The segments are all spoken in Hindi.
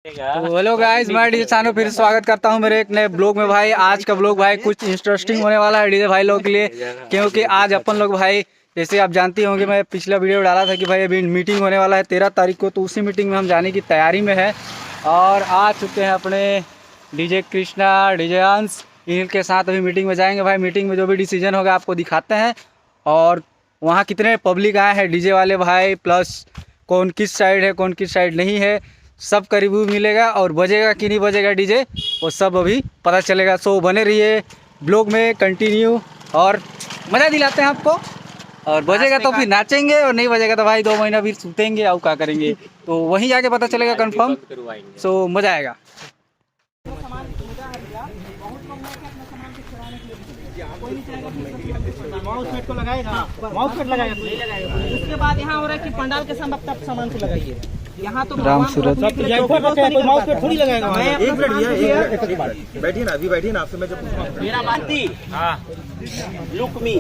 तो हेलो गाइस, मैं डीजे सानू फिर स्वागत करता हूं मेरे एक नए ब्लॉग में। भाई आज का ब्लॉग भाई कुछ इंटरेस्टिंग होने वाला है डीजे भाई लोग के लिए, क्योंकि आज अपन लोग भाई जैसे आप जानते होंगे, मैं पिछला वीडियो डाला था कि भाई अभी मीटिंग होने वाला है 13 तारीख को, तो उसी मीटिंग में हम जाने की तैयारी में है। और आ चुके हैं अपने डीजे कृष्णा, डीजे अंश, इनके साथ अभी मीटिंग में जाएंगे। भाई मीटिंग में जो भी डिसीजन होगा आपको दिखाते हैं, और वहाँ कितने पब्लिक आए हैं डीजे वाले भाई, प्लस कौन किस साइड है कौन किस साइड नहीं है, सब का रिव्यू मिलेगा। और बजेगा कि नहीं बजेगा डीजे, वो सब अभी पता चलेगा। सो बने रहिए ब्लॉग में कंटिन्यू, और मज़ा दिलाते हैं आपको। और बजेगा तो फिर नाचेंगे, और नहीं बजेगा तो भाई 2 महीना फिर सूतेंगे और क्या करेंगे, तो वहीं जाके पता चलेगा कंफर्म। सो मज़ा आएगा। माउस पैड को लगाएगा, माउस पैड लगाएगा। उसके बाद यहाँ हो रहा है कि पंडाल के सामान को लगाइए। यहाँ तो राम सूरत माउस पैड थोड़ी लगाएगा। एक मिनट भैया, बैठिए ना, अभी बैठिए ना, आपसे मैं जब मेरा बात थी। लुक मी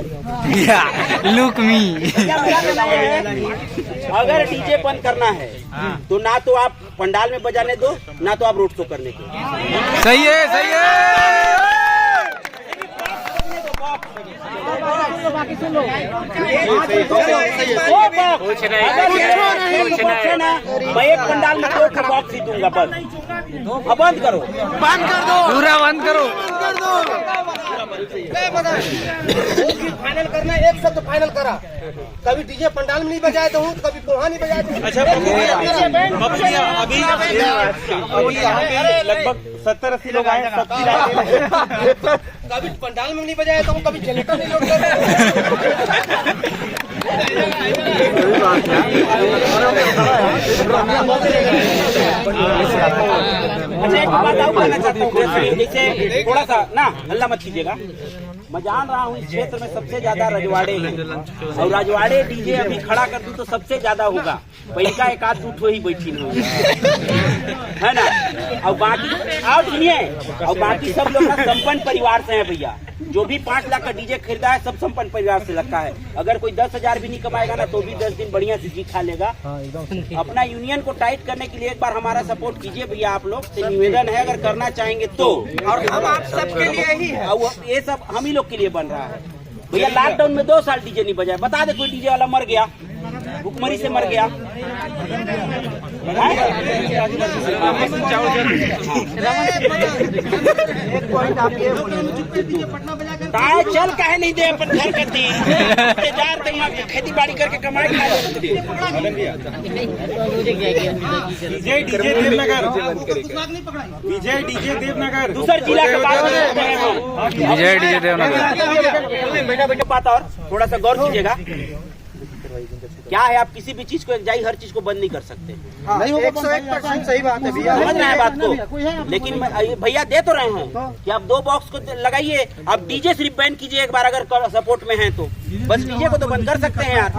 लुक मी। अगर डीजे बंद करना है तो ना तो आप पंडाल में बजाने दो, ना तो आप रोड शो करने दो। सही है, सही है। मैं एक पंडाल में 2 बॉक्स ही दूंगा, बस। अब बंद करो, बंद कर दो, पूरा बंद करो। फाइनल करना है, एक शब्द फाइनल करा। कभी डीजे पंडाल में नहीं बजाए तो हूँ, कभी पोहा नहीं बजाए तो। अच्छा अभी यहाँ पे लगभग 70-80 लोग आए, कभी पंडाल में नहीं बजाए तो हूँ, कभी जनरेटर नहीं लोड कर। अच्छा एक बात और कहना चाहता हूँ, जैसे थोड़ा सा ना हल्ला मत कीजिएगा। मैं जान रहा हूँ इस क्षेत्र में सबसे ज्यादा रजवाड़े हैं, और रजवाड़े डीजे अभी खड़ा कर दूं तो सबसे ज्यादा होगा। पहले का एक आध उठो ही बैठी नहीं है ना। और बाकी आप सुनिए, और बाकी सब लोग संपन्न परिवार से हैं भैया। जो भी 5 लाख का डीजे खरीदा है सब संपन्न परिवार से लगता है। अगर कोई 10,000 भी नहीं कमाएगा ना, तो भी 10 दिन बढ़िया से जी खा लेगा। अपना यूनियन को टाइट करने के लिए एक बार हमारा सपोर्ट कीजिए भैया, आप लोग से निवेदन है, अगर करना चाहेंगे तो। और हम आप सबके लिए ही है, और ये सब हम ही लोग के लिए बन रहा है भैया। लॉकडाउन में 2 साल डीजे नहीं बजाए, बता दे कोई डीजे वाला मर गया, भुखमरी से मर गया। चल कहे नहीं दे अपन घर करती खेती बाड़ी करके कमाई डीजे देवनगर, डीजे देवनगर दूसर जिला के पास डीजे देवनगर। बेटा बात और थोड़ा सा गौर कीजिएगा। क्या है, आप किसी भी चीज को एक हर चीज को बंद नहीं कर सकते। नहीं होगा 101% सही बात है भैया, समझ रहे हैं बात को। लेकिन भैया दे तो रहे हैं कि आप 2 बॉक्स को लगाइए, आप डीजे सिर्फ बैन कीजिए एक बार, अगर सपोर्ट में है तो। बस डीजे को तो बंद कर सकते हैं यार।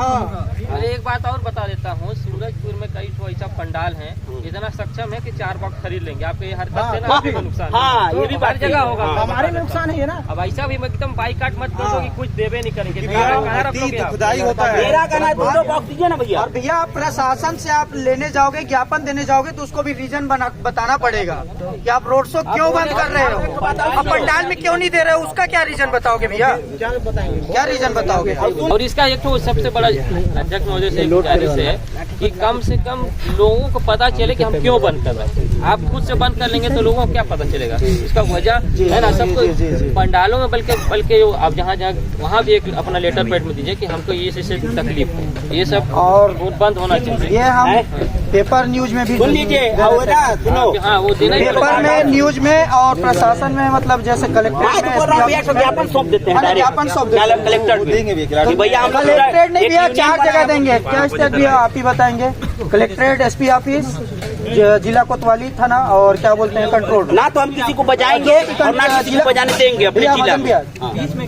अरे एक बात और बता देता हूँ, सूरजपुर में कई तो ऐसा पंडाल है इतना सक्षम है कि 4 बॉक्स खरीद लेंगे। आपके हर तरफ से नुकसान, हाँ ये भी हर जगह होगा। हमारे में नुकसान है ना। अब ऐसा भी एकदम बाइकाट मत कर दो कि कुछ देवे नहीं करेंगे। खुदाई होता है। मेरा कहना है 2 बॉक्स दीजिए ना भैया। और भैया प्रशासन से आप लेने जाओगे, ज्ञापन देने जाओगे, तो उसको भी रीजन बताना पड़ेगा कि आप रोड शो क्यों बंद कर रहे हो, आप पंडाल में क्यों नहीं दे रहे हो, उसका क्या रीजन बताओगे भैया, क्या रीजन बताओगे। और इसका एक तो सबसे बड़ा अध्यक्ष महोदय से गुजारिश है कि कम से कम लोगों को पता चले कि हम क्यों बंद कर रहे हैं। आप खुद से बंद कर लेंगे तो लोगों को क्या पता चलेगा इसका वजह है ना। सबको पंडालों में बल्कि आप जहाँ वहाँ भी एक अपना लेटर पैड में दीजिए कि हमको ये तकलीफ है, ये सब और बंद होना चाहिए। ये हम पेपर न्यूज में भी सुन लीजिए, सुनो। हाँ वो देना ही पेपर में, न्यूज में और प्रशासन में, मतलब जैसे कलेक्ट्रेट में ज्ञापन सौंप देते हैं, ज्ञापन सौंप देते हैं। कलेक्टर देंगे भी भैया, हम कलेक्ट्रेट नहीं भैया, 4 जगह देंगे। क्या स्टेट भैया आप ही बताएंगे। कलेक्ट्रेट, एसपी ऑफिस, जिला कोतवाली थाना, और क्या बोलते हैं कंट्रोल। ना तो हम किसी को बजाएंगे और ना किसी को बजाने देंगे अपने जिला में।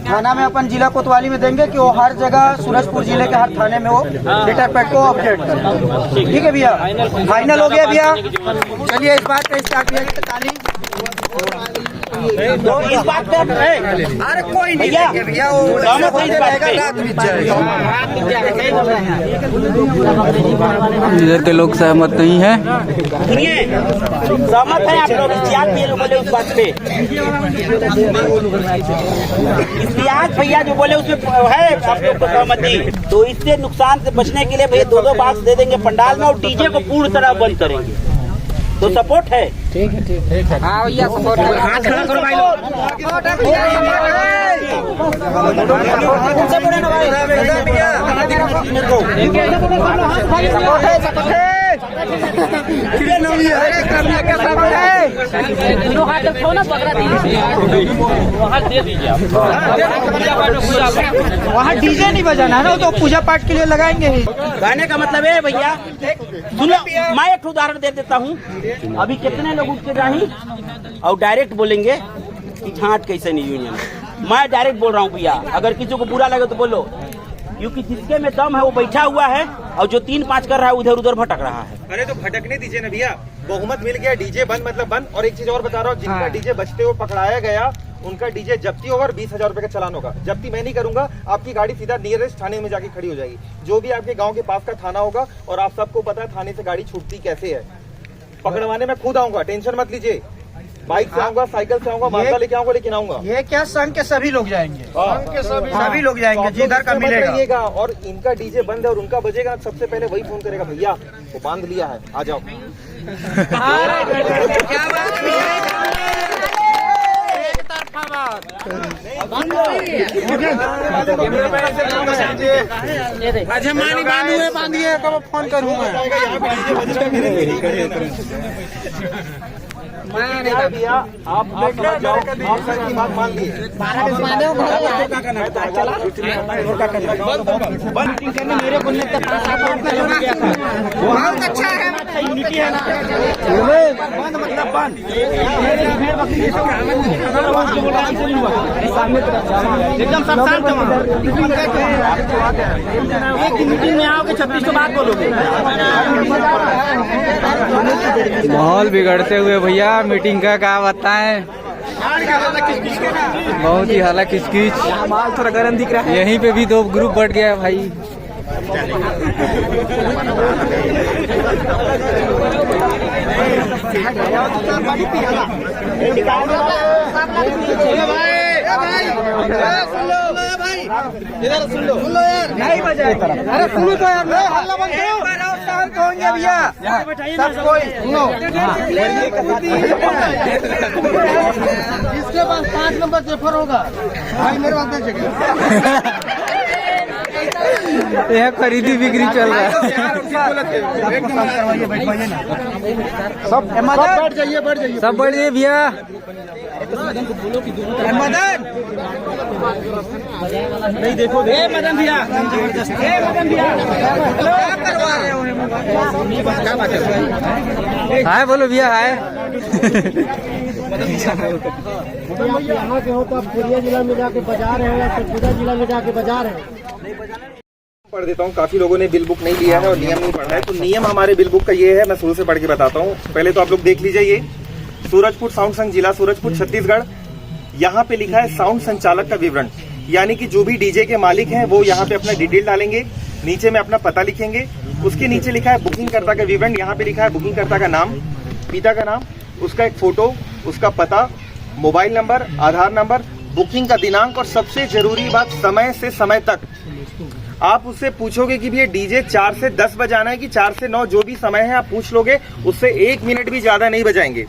थाना में अपन जिला कोतवाली में देंगे कि वो हर जगह सूरजपुर जिले के हर थाने में वो लेटर पैड को अपडेट करें। ठीक है भैया, फाइनल हो गया भैया। चलिए इस बात का स्टार्ट किया ताली। तो इस बात पे अरे कोई नहीं भैया, लेंगे भैया, वो सहमत है इस बात पे? रात बीत जाएगा। इधर के लोग सहमत नहीं है। सुनिए, सहमत है आप लोग? इतिहास भी ये लोग बोले उस बात पे, इतिहास भैया जो बोले उसमें है आप लोग को सहमति। तो इससे नुकसान से बचने के लिए भैया 2-2 बाक्स दे देंगे पंडाल में और डीजे को पूर्ण तरह बंद करेंगे। तो सपोर्ट है? ठीक है। हाँ भैया सपोर्ट है। हाथ खड़ा करो भाई लोग। वहाँ डीजे नहीं बजाना है ना, तो पूजा पाठ के लिए लगाएंगे ही। गाने का मतलब है भैया, सुनो मैं एक उदाहरण दे देता हूँ। अभी कितने लोग उठ के जाही और डायरेक्ट बोलेंगे कि छांट कैसे नहीं यूनियन। मैं डायरेक्ट बोल रहा हूँ भैया, अगर किसी को बुरा लगे तो बोलो, क्योंकि जिसके में दम है वो बैठा हुआ है और जो 3-5 कर रहा है उधर उधर भटक रहा है। अरे तो भटकने दीजिए ना भैया, बहुमत मिल गया, डीजे बंद मतलब बंद। और एक चीज और बता रहा हूँ, जिनका डीजे बजते हुए पकड़ाया गया उनका डीजे जब्ती होगा और 20,000 रुपए का चालान होगा। जब्ती मैं नहीं करूंगा, आपकी गाड़ी सीधा नियरेस्ट थाने में जाके खड़ी हो जाएगी, जो भी आपके गांव के पास का थाना होगा। और आप सबको पता है थाने से गाड़ी छूटती कैसे है। पकड़वाने में खुद आऊंगा, टेंशन मत लीजिए। बाइक से आऊंगा, साइकिल से आऊंगा, माता लेके आऊंगा, लेकिन आऊंगा। ये क्या संघ के सभी लोग जाएंगे, सभी लोग जाएंगे जिधर का मिलेगा। और इनका डीजे बंद है और उनका बजेगा, सबसे पहले वही फोन करेगा, भैया वो बांध लिया है, आ जाओ। क्या बात बांधिए, कब फोन करूँ भैया आप समझ जाओ, आप सर की बात मान लिए। मेरे बोलने तक बहुत अच्छा है। बंद मतलब बंद। एकदम सब शांत एक मीटिंग में आओगे 26 बात बोलोगे। माहौल बिगड़ते हुए भैया मीटिंग का क्या बताएं, बहुत ही हालत किचकिच। माल थोड़ा गर्म दिख रहा है। यहीं पे भी 2 ग्रुप बढ़ गया है भाई। इधर सुन लो यार, नहीं बजाएगा। अरे सुनो तो यार, हल्ला बंद करो। शांत होंगे भैया, सब कोई सुनो। इसके पास 5 नंबर जेफर होगा भाई, मेरे पास नहीं जगह। यह खरीदी बिक्री चल रहा है। सब बैठ जाइए, सब बैठ जाइए भैया। मदन नहीं देखो मदन भैया, क्या करवा रहे हो? हाय बोलो भैया, हाय। यहाँ के हो तो आप पुरिया जिला में जाके बजा रहे हो या सरगुजा जिला में जाके बजा रहे हो? पढ़ देता हूँ, काफी लोगों ने बिल बुक नहीं लिया है और नियम नहीं पढ़ा है। तो नियम हमारे बिल बुक का ये है, मैं शुरू से पढ़ के बताता हूँ। पहले तो आप लोग देख लीजिए, ये सूरजपुर साउंड संघ जिला सूरजपुर छत्तीसगढ़। यहाँ पे लिखा है साउंड संचालक का विवरण, यानी कि जो भी डीजे के मालिक हैं वो यहाँ पे अपना डिटेल डालेंगे, नीचे में अपना पता लिखेंगे। उसके नीचे लिखा है बुकिंग कर्ता का विवरण, यहाँ पे लिखा है बुकिंग कर्ता का नाम, पिता का नाम, उसका एक फोटो, उसका पता, मोबाइल नंबर, आधार नंबर, बुकिंग का दिनांक और सबसे जरूरी बात समय से समय तक। आप उससे पूछोगे कि भैया डीजे 4 से 10 बजाना है कि 4 से 9, जो भी समय है आप पूछ लोगे, उससे 1 मिनट भी ज्यादा नहीं बजाएंगे,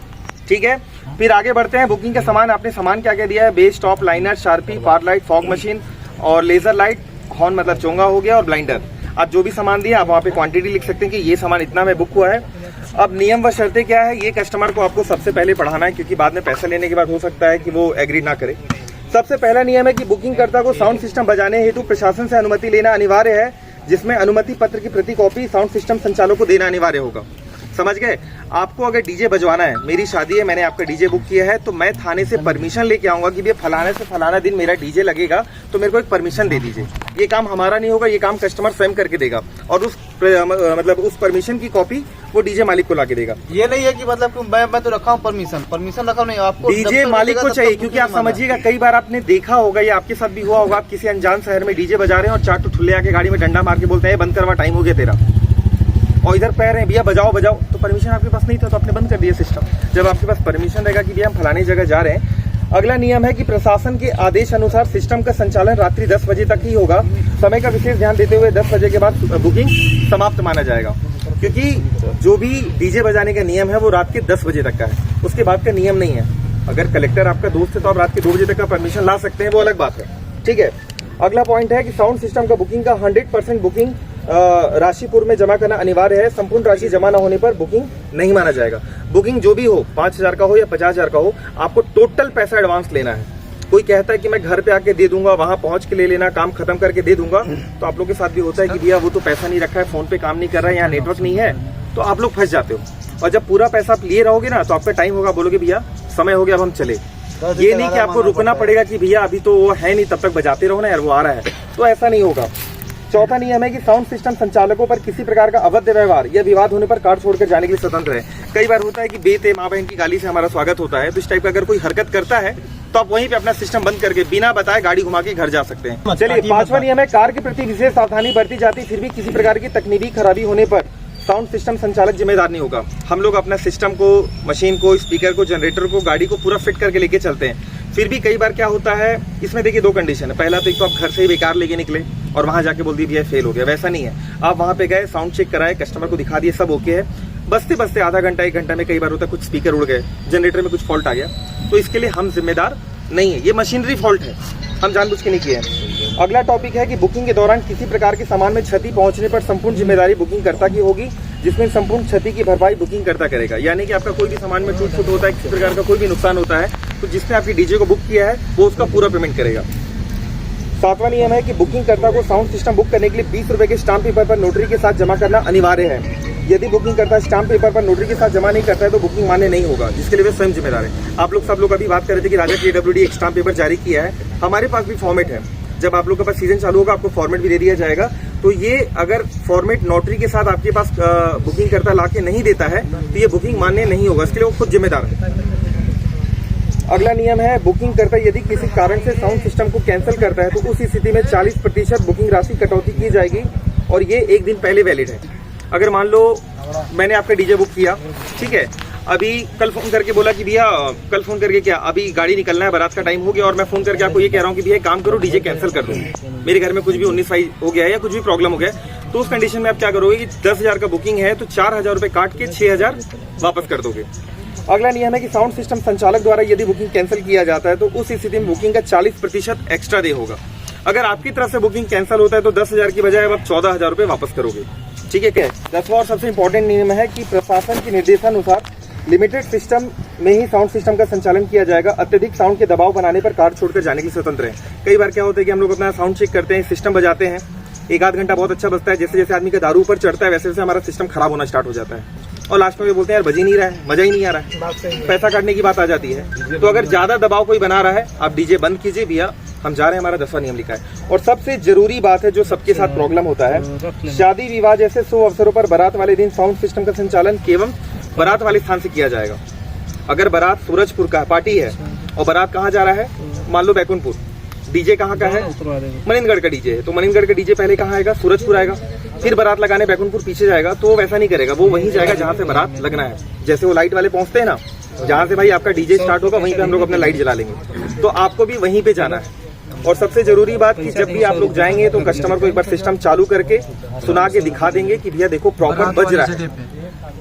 ठीक है। फिर आगे बढ़ते हैं। बुकिंग का सामान, आपने सामान क्या क्या दिया है? बेस, टॉप, लाइनर, शार्पी, फार लाइट, फॉग मशीन और लेजर लाइट, हॉर्न मतलब चोंगा हो गया और ब्लाइंडर। आप जो भी सामान दिया आप वहाँ पे क्वांटिटी लिख सकते हैं कि ये सामान इतना में बुक हुआ है। अब नियम व शर्तें क्या है, ये कस्टमर को आपको सबसे पहले पढ़ाना है, क्योंकि बाद में पैसा लेने के बाद हो सकता है कि वो एग्री ना करे। सबसे पहला नियम है कि बुकिंग कर्ता को साउंड सिस्टम बजाने हेतु प्रशासन से अनुमति लेना अनिवार्य है, जिसमें अनुमति पत्र की प्रति कॉपी साउंड सिस्टम संचालक को देना अनिवार्य होगा। समझ गए? आपको अगर डीजे बजवाना है, मेरी शादी है, मैंने आपका डीजे बुक किया है, तो मैं थाने से परमिशन लेके आऊंगा कि भैया फलाने से फलाना दिन मेरा डीजे लगेगा, तो मेरे को एक परमिशन दे दीजिए। ये काम हमारा नहीं होगा, ये काम कस्टमर स्वयं करके देगा और उस मतलब उस परमिशन की कॉपी वो डीजे मालिक को लाके देगा। ये नहीं है कि मतलब कि मैं तो रखा हूँ परमिशन रखा नहीं, आपको डीजे मालिक को चाहिए, क्योंकि आप समझिएगा कई बार आपने देखा होगा या आपके साथ भी हुआ होगा, आप किसी अनजान शहर में डीजे बजा रहे हैं और 4 ठुल्ले आके गाड़ी में डंडा मार के बोलते हैं बंद करवा, टाइम हो गया तेरा, और इधर पैर हैं भैया बजाओ बजाओ, तो परमिशन आपके पास नहीं था तो आपने बंद कर दिया सिस्टम। जब आपके पास परमिशन रहेगा कि भैया हम फलानी जगह जा रहे हैं। अगला नियम है कि प्रशासन के आदेश अनुसार सिस्टम का संचालन रात्रि 10 बजे तक ही होगा। समय का विशेष ध्यान देते हुए 10 बजे के बाद बुकिंग समाप्त माना जाएगा, क्योंकि जो भी डीजे बजाने का नियम है वो रात के 10 बजे तक का है, उसके बाद का नियम नहीं है। अगर कलेक्टर आपका दोस्त है तो आप रात के 2 बजे तक का परमिशन ला सकते हैं, वो अलग बात है, ठीक है। अगला पॉइंट है कि साउंड सिस्टम का बुकिंग का 100% बुकिंग राशि पूर्व में जमा करना अनिवार्य है। संपूर्ण राशि जमा न होने पर बुकिंग नहीं माना जाएगा। बुकिंग जो भी हो, 5,000 का हो या 50,000 का हो, आपको टोटल पैसा एडवांस लेना है। कोई कहता है कि मैं घर पे आके दे दूंगा, वहां पहुंच के ले लेना, काम खत्म करके दे दूंगा, तो आप लोग के साथ भी होता है कि भैया वो तो पैसा नहीं रखा है, फोन पे काम नहीं कर रहा है, यहाँ नेटवर्क नहीं है, तो आप लोग फंस जाते हो। और जब पूरा पैसा आप लिए रहोगे ना तो आपका टाइम होगा, बोलोगे भैया समय हो गया अब हम चले। ये नहीं कि आपको रुकना पड़ेगा कि भैया अभी तो वो है नहीं, तब तक बजाते रहो ना यार, वो आ रहा है, तो ऐसा नहीं होगा। चौथा नियम है कि साउंड सिस्टम संचालकों पर किसी प्रकार का अवैध व्यवहार या विवाद होने पर कार छोड़कर जाने के लिए स्वतंत्र है। कई बार होता है कि बेटे माँ बहन की गाली से हमारा स्वागत होता है, तो इस टाइप का अगर कोई हरकत करता है तो आप वहीं पे अपना सिस्टम बंद करके बिना बताए गाड़ी घुमा के घर जा सकते हैं। चलिए, 5वां नियम है कार के प्रति विशेष सावधानी बरती जाती, फिर भी किसी प्रकार की तकनीकी खराबी होने पर साउंड सिस्टम संचालक जिम्मेदार नहीं होगा। हम लोग अपना सिस्टम को, मशीन को, स्पीकर को, जनरेटर को, गाड़ी को पूरा फिट करके लेके चलते हैं। फिर भी कई बार क्या होता है, इसमें देखिए 2 कंडीशन है। पहला तो एक तो आप घर से ही बेकार लेके निकले और वहां जाके बोल दी भैया फेल हो गया, वैसा नहीं है। आप वहां पे गए, साउंड चेक कराए, कस्टमर को दिखा दिए सब ओके है, बसते बसते आधा घंटा 1 घंटा में कई बार होता है कुछ स्पीकर उड़ गए, जनरेटर में कुछ फॉल्ट आ गया, तो इसके लिए हम जिम्मेदार नहीं है, ये मशीनरी फॉल्ट है, हम जानबूझ के नहीं किए हैं। अगला टॉपिक है कि बुकिंग के दौरान किसी प्रकार के सामान में क्षति पहुंचने पर संपूर्ण जिम्मेदारी बुकिंग कर्ता की होगी, जिसमें संपूर्ण क्षति की भरपाई बुकिंग कर्ता करेगा। यानी कि आपका कोई भी सामान में टूट फूट होता है, किसी प्रकार का कोई भी नुकसान होता है, तो जिसने आपकी डीजे को बुक किया है वो उसका पूरा पेमेंट करेगा। 7वां नियम है कि बुकिंग कर्ता को साउंड सिस्टम बुक करने के लिए 20 रुपए के स्टाम्प पेपर पर नोटरी के साथ जमा करना अनिवार्य है। यदि बुकिंग करता स्टाम्प पेपर पर नोटरी के साथ जमा नहीं करता है तो बुकिंग मान्य नहीं होगा, जिसके लिए वे स्वयं जिम्मेदार है। आप लोग सब लोग अभी बात कर रहे थे कि राजा KWD एक स्टाम्प पेपर जारी किया है, हमारे पास भी फॉर्मेट है। जब आप लोग के पास सीजन चालू होगा आपको फॉर्मेट भी दे दिया जाएगा, तो ये अगर फॉर्मेट नोटरी के साथ आपके पास बुकिंग करता लाके नहीं देता है तो ये बुकिंग मान्य नहीं होगा, इसके लिए वो खुद जिम्मेदार है। अगला नियम है, बुकिंग करता यदि किसी कारण से साउंड सिस्टम को कैंसिल करता है तो उस स्थिति में 40% बुकिंग राशि कटौती की जाएगी, और ये 1 दिन पहले वैलिड है। अगर मान लो मैंने आपका डीजे बुक किया, ठीक है, अभी कल फोन करके बोला कि भैया, कल फोन करके क्या, अभी गाड़ी निकलना है, बारात का टाइम हो गया, और मैं फोन करके आपको ये कह रहा हूँ कि भैया काम करो डीजे कैंसिल कर दो, मेरे घर में कुछ भी 19 हो गया है या कुछ भी प्रॉब्लम हो गया, तो उस कंडीशन में आप क्या करोगे कि 10,000 का बुकिंग है तो 4,000 रुपए काट के 6,000 वापस कर दोगे। अगला नियम है कि साउंड सिस्टम संचालक द्वारा यदि बुकिंग कैंसिल किया जाता है तो उस स्थिति में बुकिंग का 40% एक्स्ट्रा दे होगा। अगर आपकी तरफ से बुकिंग कैंसिल होता है तो 10,000 की बजाय आप 14,000 रुपए वापस करोगे, ठीक है क्या। 10वां और सबसे इंपॉर्टेंट नियम है कि प्रशासन के निर्देशानुसार लिमिटेड सिस्टम में ही साउंड सिस्टम का संचालन किया जाएगा। अत्यधिक साउंड के दबाव बनाने पर कार छोड़कर जाने के लिए स्वतंत्र है। कई बार क्या होता है कि हम लोग अपना साउंड चेक करते हैं, सिस्टम बजाते हैं, 1-8 घंटा बहुत अच्छा बजता है, जैसे जैसे आदमी का दारू ऊपर चढ़ता है वैसे वैसे हमारा सिस्टम खराब होना स्टार्ट हो जाता है, और लास्ट में बोलते हैं यार बज ही नहीं रहा है, मजा ही नहीं आ रहा है, पैसा काटने की बात आ जाती है। तो अगर ज्यादा दबाव कोई बना रहा है, आप डीजे बंद कीजिए, भैया हम जा रहे हैं, हमारा 10वां नियम लिखा है। और सबसे जरूरी बात है जो सबके साथ प्रॉब्लम होता है, शादी विवाह जैसे शुभ अवसरों पर बारात वाले दिन साउंड सिस्टम का संचालन केवल बारात वाले स्थान से किया जाएगा। अगर बारात सूरजपुर का पार्टी है और बारात कहाँ जा रहा है, मान लो बैकुंठपुर, डीजे कहाँ का है, मनिंदगढ़ का डीजे है, तो मनिंदगढ़ का डीजे पहले कहाँ आएगा, सूरजपुर आएगा, फिर बारात लगाने बैकुंठपुर पीछे जाएगा, तो वो वैसा नहीं करेगा, वो वहीं जाएगा जहाँ से बारात लगना है। जैसे वो लाइट वाले पहुंचते हैं ना, जहाँ से भाई आपका डीजे स्टार्ट होगा वहीं पे हम लोग अपना लाइट जला लेंगे, तो आपको भी वहीं पे जाना है। और सबसे जरूरी बात कि जब भी आप लोग जाएंगे तो कस्टमर को एक बार सिस्टम चालू करके सुना के दिखा देंगे कि भैया देखो प्रॉपर बज रहा है,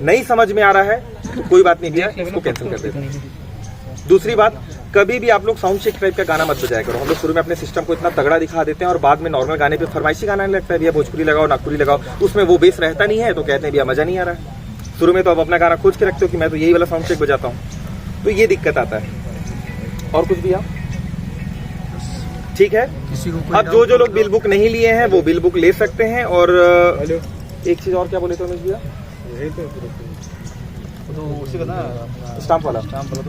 नहीं समझ में आ रहा है तो कोई बात नहीं भैया, इसको कैंसिल कर देते हैं। दूसरी बात, कभी भी आप लोग साउंड चेक टाइप का गाना मत बजाया करो। हम लोग शुरू में अपने सिस्टम को इतना तगड़ा दिखा देते हैं और बाद में नॉर्मल गाने पे फरमाइशी गाना लगता है, भैया भोजपुरी लगाओ, नागपुरी लगाओ, उसमें वो बेस रहता नहीं है, तो कहते हैं भैया मजा नहीं आ रहा है। शुरू में तो आप अपना गाना खोज के रखते हो कि मैं तो यही वाला साउंड चेक बजाता हूँ, तो ये दिक्कत आता है। और कुछ भी आप ठीक है। अब जो लोग बिल बुक नहीं लिए हैं वो बिल बुक ले सकते हैं। और एक चीज और क्या बोले थे भैया, स्टाम्प वाला।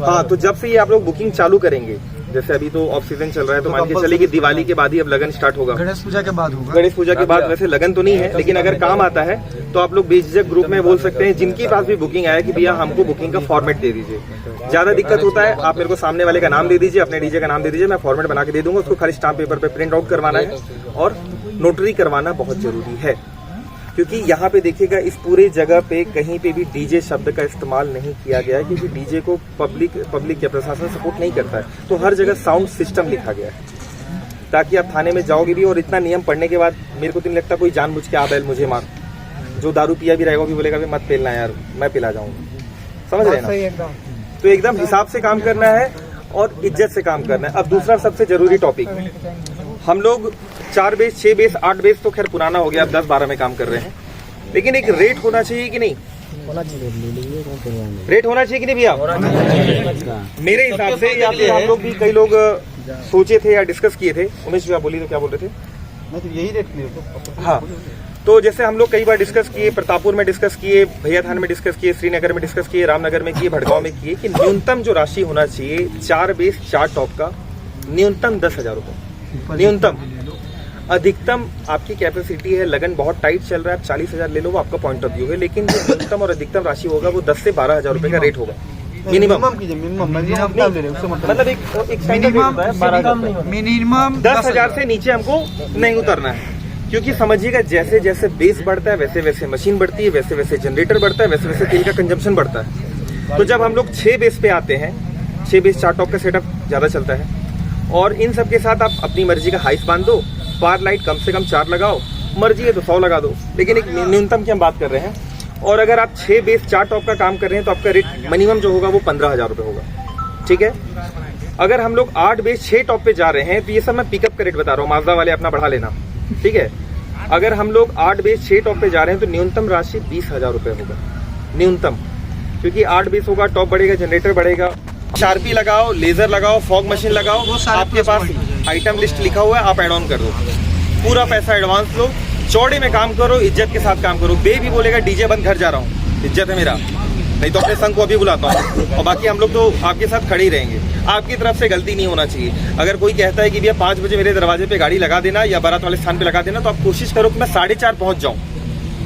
हाँ, तो जब से ये आप लोग बुकिंग चालू करेंगे जैसे अभी तो ऑफ सीजन चल रहा है, तो मान के चलिए कि दिवाली के बाद ही अब लगन स्टार्ट होगा। गणेश पूजा के बाद होगा। गणेश पूजा के बाद वैसे लगन तो नहीं है, लेकिन अगर काम आता है तो आप लोग बेझिझक ग्रुप में बोल सकते हैं, जिनकी पास भी बुकिंग आया कि भैया हमको बुकिंग का फॉर्मेट दे दीजिए। ज्यादा दिक्कत होता है, आप मेरे को सामने वाले का नाम दे दीजिए, अपने डीजे का नाम दे दीजिए, मैं फॉर्मेट बना के दे दूंगा। उसको खाली स्टाम्प पेपर पे प्रिंट आउट करवाना है और नोटरी करवाना बहुत जरूरी है, क्योंकि यहाँ पे देखिएगा इस पूरे जगह पे कहीं पे भी डीजे शब्द का इस्तेमाल नहीं किया गया है, क्योंकि डीजे को पब्लिक या प्रशासन सपोर्ट नहीं करता है। तो हर जगह साउंड सिस्टम लिखा गया है, ताकि आप थाने में जाओगे भी और इतना नियम पढ़ने के बाद मेरे को तो नहीं लगता कोई जानबूझ के बैल मुझे मार, जो दारू पिया भी रहेगा भी बोलेगा भी मत पेलना यार, मैं पिला जाऊंगा। समझ रहे हैं ना? तो एकदम हिसाब से काम करना है और इज्जत से काम करना है। अब दूसरा सबसे जरूरी टॉपिक, हम लोग 4 बेस 6 बेस 8 बेस तो खैर पुराना हो गया, अब 10-12 में काम कर रहे हैं, लेकिन एक रेट होना चाहिए कि नहीं? रेट होना चाहिए कि नहीं भैया? मेरे हिसाब से या फिर हम लोग भी कई लोग सोचे थे या डिस्कस किए थे। उमेश भैया बोलिए तो क्या बोल रहे थे? मैं तो यही रेट में। हाँ, तो जैसे हम लोग कई बार डिस्कस किए, प्रतापपुर में डिस्कस किए, भैया थान में डिस्कस किए, श्रीनगर में डिस्कस किए, रामनगर में किए, भड़गांव में किए कि न्यूनतम जो राशि होना चाहिए 4 बेस 4 टॉप का न्यूनतम 10,000 रुपये न्यूनतम। अधिकतम आपकी कैपेसिटी है, लगन बहुत टाइट चल रहा है, आप 40,000 ले लो, वो आपका पॉइंट ऑफ व्यू है, लेकिन जो न्यूनतम और अधिकतम राशि होगा वो 10 से 12,000 रुपये का रेट होगा मिनिमम। मतलब एक स्टैंडर्ड रेट होता है 12,000। मिनिमम 10,000 से नीचे हमको नहीं उतरना है, क्योंकि समझिएगा जैसे जैसे बेस बढ़ता है वैसे वैसे मशीन बढ़ती है, वैसे वैसे जनरेटर बढ़ता है, वैसे वैसे तेल का कंजम्पशन बढ़ता है। तो जब हम लोग 6 बेस पे आते हैं, 6 बेस 4 टॉप का सेटअप ज्यादा चलता है, और इन सब के साथ आप अपनी मर्जी का हाइस बांध दो, पार लाइट कम से कम 4 लगाओ, मर्जी है तो 100 लगा दो, लेकिन एक न्यूनतम की हम बात कर रहे हैं। और अगर आप 6 बेस 4 टॉप का काम कर रहे हैं तो आपका रेट मिनिमम जो होगा वो 15,000 रुपये होगा, ठीक है। अगर हम लोग 8 बेस 6 टॉप पे जा रहे हैं, तो ये सब मैं पिकअप का रेट बता रहा हूँ, माजदा वाले अपना बढ़ा लेना, ठीक है। अगर हम लोग 8 बेस 6 टॉप पे जा रहे हैं तो न्यूनतम राशि 20,000 रुपये होगा न्यूनतम, क्योंकि 8 बेस होगा, टॉप बढ़ेगा, जनरेटर बढ़ेगा, शार्पी लगाओ, लेजर लगाओ, फॉग मशीन लगाओ, आपके पास आइटम लिस्ट लिखा हुआ है, आप एड ऑन कर दो, पूरा पैसा एडवांस लो, चौड़े में काम करो, इज्जत के साथ काम करो। बे भी बोलेगा डीजे बंद, घर जा रहा हूँ, इज्जत है मेरा, नहीं तो अपने संघ को अभी बुलाता हूँ, और बाकी हम लोग तो आपके साथ खड़े ही रहेंगे। आपकी तरफ से गलती नहीं होना चाहिए। अगर कोई कहता है कि भैया 5 बजे मेरे दरवाजे पे गाड़ी लगा देना या बारात वाले स्थान पे लगा देना, तो आप कोशिश करो कि मैं 4:30 पहुंच जाऊँ,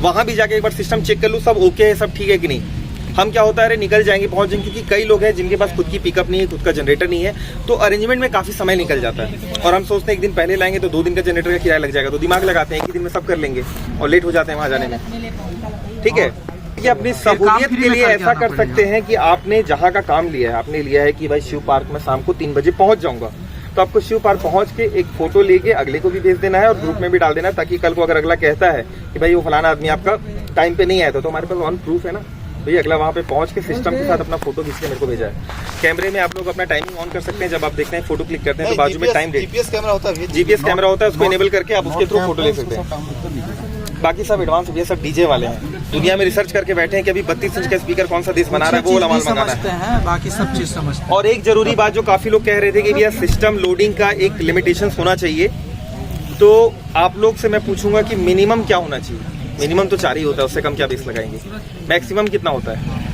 वहां भी जाके एक बार सिस्टम चेक कर लूँ सब ओके है, सब ठीक है कि नहीं। हम क्या होता है, अरे निकल जाएंगे, पहुंच जाएंगे, क्योंकि कई लोग हैं जिनके पास खुद की पिकअप नहीं है, खुद का जनरेटर नहीं है, तो अरेंजमेंट में काफी समय निकल जाता है, और हम सोचते हैं 1 दिन पहले लाएंगे तो 2 दिन का जनरेटर का किराया लग जाएगा, तो दिमाग लगाते हैं 1 ही दिन में सब कर लेंगे और लेट हो जाते हैं वहां जाने में, ठीक है। कि अपनी सहूलियत के लिए ऐसा कर सकते हैं कि आपने जहाँ का काम लिया है, आपने लिया है कि भाई शिव पार्क में शाम को 3 बजे पहुंच जाऊंगा, तो आपको शिव पार्क पहुंच के एक फोटो लेके अगले को भी भेज देना है और ग्रुप में भी डाल देना है, ताकि कल को अगर अगला कहता है कि भाई वो फलाना आदमी आपका टाइम पे नहीं आया था, तो हमारे पास ऑन प्रूफ है ना, भैया अगला वहाँ पे पहुंच के सिस्टम के साथ अपना फोटो खींच के मेरे को भेजा है। कैमरे में आप लोग अपना टाइमिंग ऑन कर सकते हैं, जब आप देखते हैं फोटो क्लिक करते हैं तो बाजू में टाइम जीपीएस कैमरा होता है, जीपीएस कैमरा होता है, उसको इनेबल करके आप उसके थ्रू फोटो ले सकते हैं। बाकी सब एडवांस, ये सब डीजे वाले हैं, दुनिया में रिसर्च करके बैठे हैं कि अभी 32 इंच का स्पीकर कौन सा देश बना रहा है, वो वाला माल मंगाना है, बाकी सब चीज समझते हैं। और एक जरूरी बात जो काफी लोग कह रहे थे कि भैया सिस्टम लोडिंग का एक लिमिटेशन होना चाहिए, तो आप लोग से मैं पूछूंगा कि मिनिमम क्या होना चाहिए। मिनिमम तो 4 ही होता है, उससे कम क्या बेस लगाएंगे, मैक्सिमम कितना होता है?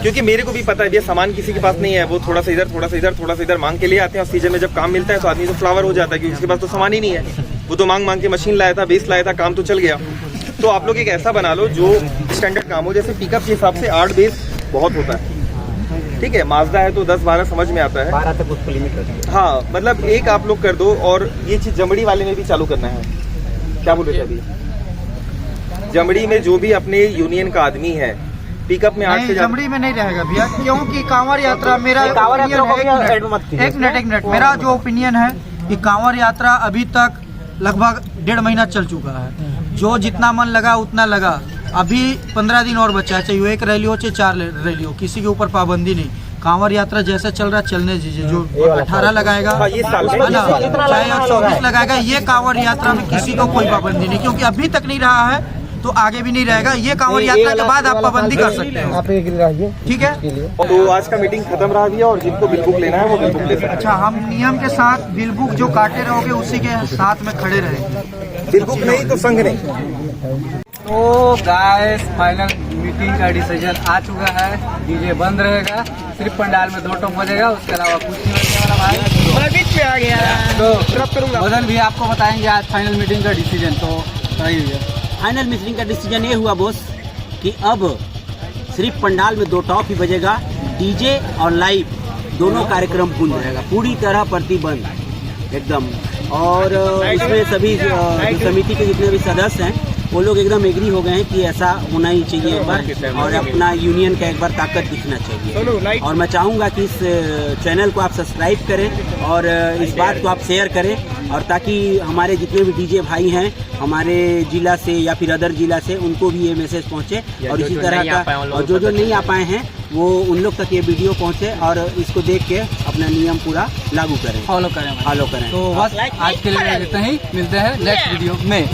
क्योंकि मेरे को भी पता है भैया सामान किसी के पास नहीं है, वो थोड़ा सा इधर थोड़ा सा इधर थोड़ा सा इधर मांग के लिए आते हैं, और सीजन में जब काम मिलता है तो आदमी तो फ्लावर हो जाता है, क्योंकि उसके पास तो सामान ही नहीं है, वो तो मांग के मशीन लाया था, बेस लाया था, काम तो चल गया। तो आप लोग एक ऐसा बना लो जो स्टैंडर्ड काम हो, जैसे पिकअप के हिसाब से 8 बेस बहुत होता है, ठीक है। माजदा है तो 10-12 समझ में आता है, 12 तक उसको लिमिट है। हाँ, मतलब एक आप लोग कर दो, और ये चीज जमड़ी वाले में भी चालू करना है। क्या बोले थे अभी? जमड़ी में जो भी अपने यूनियन का आदमी है, पिकअप में 8 से जमड़ी में नहीं रहेगा भैया, क्योंकि कांवड़ यात्रा मेरा एक मिनट मेरा जो ओपिनियन है कि कांवड़ यात्रा अभी तक लगभग 1.5 महीना चल चुका है, जो जितना मन लगा उतना लगा, अभी 15 दिन और बचा है, चाहे वो 1 रैली हो चाहे 4 रैली हो, किसी के ऊपर पाबंदी नहीं। कांवड़ यात्रा जैसा चल रहा है चलने दीजिए, जो 18 लगाएगा चाहे 24 लगाएगा, ये कांवड़ यात्रा में किसी को कोई पाबंदी नहीं, क्योंकि अभी तक नहीं रहा है तो आगे भी नहीं रहेगा। ये कांवड़ यात्रा के बाद आप पाबंदी कर सकते हैं, ठीक है। तो आज का मीटिंग खत्म रहा दिया, और जिनको बिल बुक लेना है वो बिल बुक ले सकते हैं। अच्छा, हम नियम के साथ बिल बुक जो काटे रहोगे उसी के साथ में खड़े रहेंगे। बिल बुक नहीं तो संघ नहीं। तो गाइस फाइनल मीटिंग का डिसीजन आ चुका है। डीजे बंद रहेगा, सिर्फ पंडाल में 2 टॉप बजेगा, उसके अलावा कुछ नहीं बजने वाला भाई। बीच में आ गया तो बदन भी आपको बताएंगे आज फाइनल मीटिंग का डिसीजन। तो सही है, फाइनल मीटिंग का डिसीजन ये हुआ बॉस कि अब सिर्फ पंडाल में 2 टॉप ही बजेगा, डीजे और लाइव दोनों कार्यक्रम पूर्ण रहेगा, पूरी तरह प्रतिबंध एकदम। और इसमें सभी समिति के जितने भी सदस्य हैं वो लोग एकदम एग्री हो गए हैं कि ऐसा होना ही चाहिए एक बार, और अपना यूनियन का एक बार ताकत दिखना चाहिए। और मैं चाहूँगा कि इस चैनल को आप सब्सक्राइब करें और इस बात को आप शेयर करें, और ताकि हमारे जितने भी डीजे भाई हैं हमारे जिला से या फिर अदर जिला से, उनको भी ये मैसेज पहुँचे, और इसी तरह का, और जो नहीं आ पाए हैं वो उन लोग तक ये वीडियो पहुँचे और इसको देख के अपना नियम पूरा लागू करें, फॉलो करें। फॉलो करें। तो बस आज के लिए इतना ही, मिलते हैं नेक्स्ट वीडियो में।